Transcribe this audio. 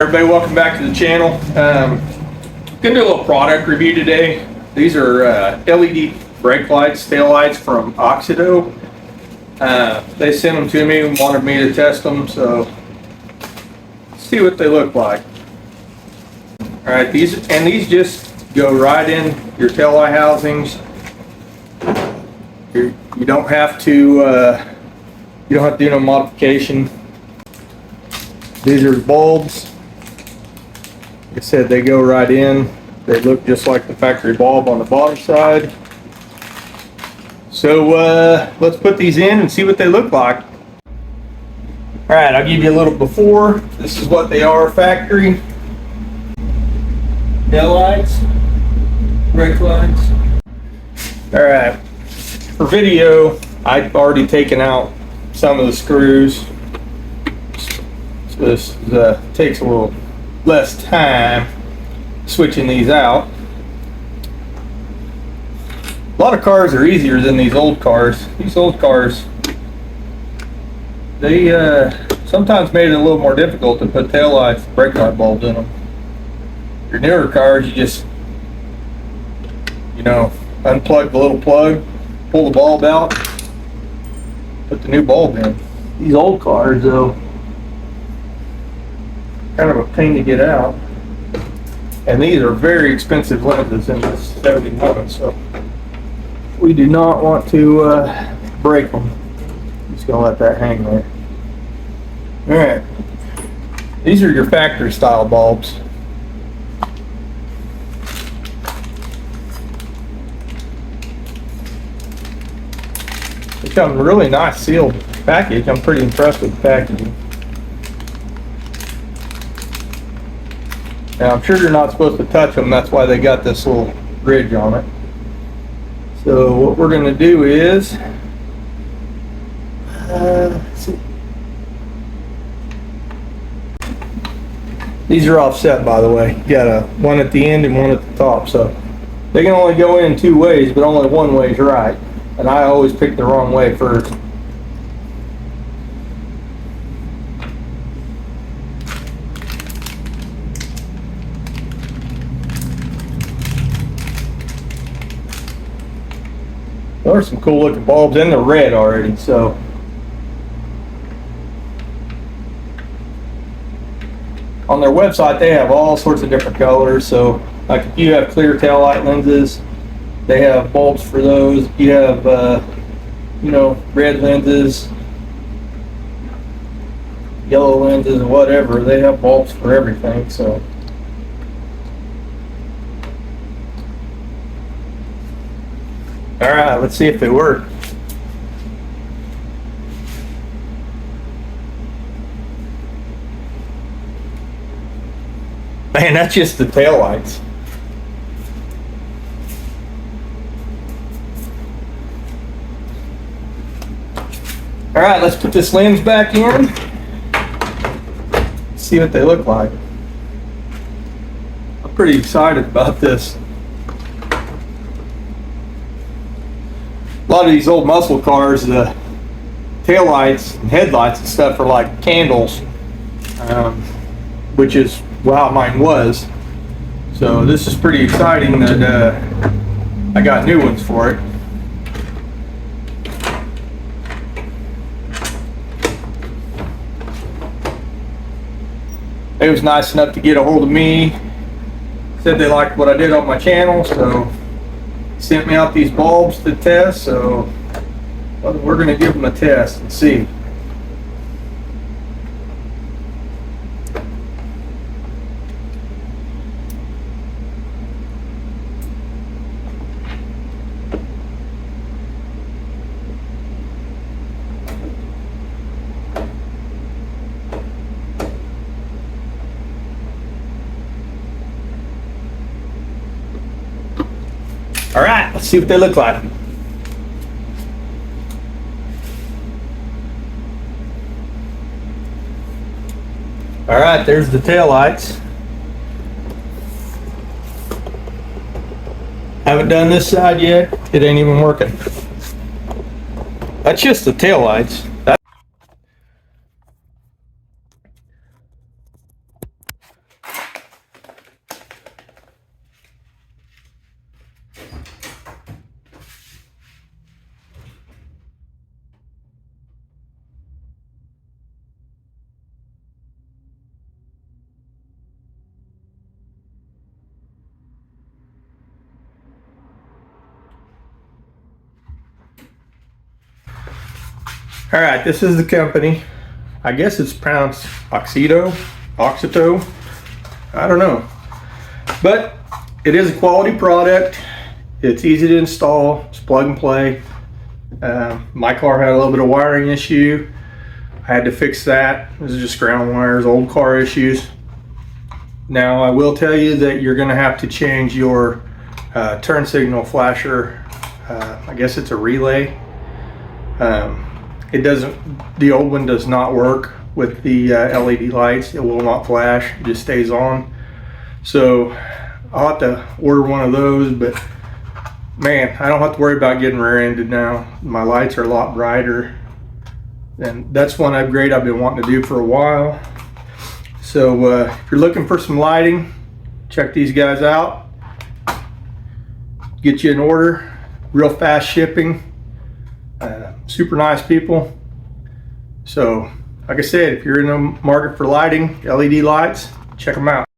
Everybody, welcome back to the channel. Gonna do a little product review today. These are LED brake lights, tail lights from Auxito. They sent them to me and wanted me to test them, so let's see what they look like. All right, these just go right in your tail light housings. You don't have to do no modification. These are bulbs. Like I said, they go right in. They look just like the factory bulb on the bottom side. So let's put these in and see what they look like. All right, I'll give you a little before. This is what they are factory. Tail lights, brake lights. All right, for video, I've already taken out some of the screws. So this takes a little less time switching these out. A lot of cars are easier than these old cars. These old cars, they sometimes made it a little more difficult to put tail lights, brake light bulbs in them. Your newer cars, you just, unplug the little plug, pull the bulb out, put the new bulb in. These old cars, though, kind of a pain to get out. And these are very expensive lenses in this 71, so we do not want to break them. Just gonna let that hang there. All right, these are your factory style bulbs. They come in a really nice sealed package. I'm pretty impressed with the packaging. Now, I'm sure you're not supposed to touch them. That's why they got this little ridge on it. So what we're going to do is, let's see. These are offset, by the way. You got one at the end and one at the top. So they can only go in two ways, but only one way is right. And I always pick the wrong way first. There's some cool looking bulbs, and they're red already, so. On their website, they have all sorts of different colors. So like if you have clear tail light lenses, they have bulbs for those. If you have, red lenses, yellow lenses, whatever, they have bulbs for everything, so. All right, let's see if they work. Man, that's just the tail lights. All right, let's put this lens back in. See what they look like. I'm pretty excited about this. A lot of these old muscle cars, the tail lights and headlights and stuff are like candles, which is how mine was. So this is pretty exciting that I got new ones for it. They was nice enough to get a hold of me. Said they liked what I did on my channel, so sent me out these bulbs to test, so we're going to give them a test and see. All right, let's see what they look like. All right, there's the tail lights. Haven't done this side yet. It ain't even working. That's just the tail lights. All right, this is the company. I guess it's pronounced Auxito, I don't know. But it is a quality product. It's easy to install, it's plug and play. My car had a little bit of wiring issue. I had to fix that. This is just ground wires, old car issues. Now I will tell you that you're gonna have to change your turn signal flasher. I guess it's a relay. The old one does not work with the LED lights. It will not flash, it just stays on. So I'll have to order one of those, but man, I don't have to worry about getting rear-ended now. My lights are a lot brighter, and that's one upgrade I've been wanting to do for a while. So if you're looking for some lighting, check these guys out. Get you an order, real fast shipping, super nice people. So like I said, if you're in the market for lighting, LED lights, check them out.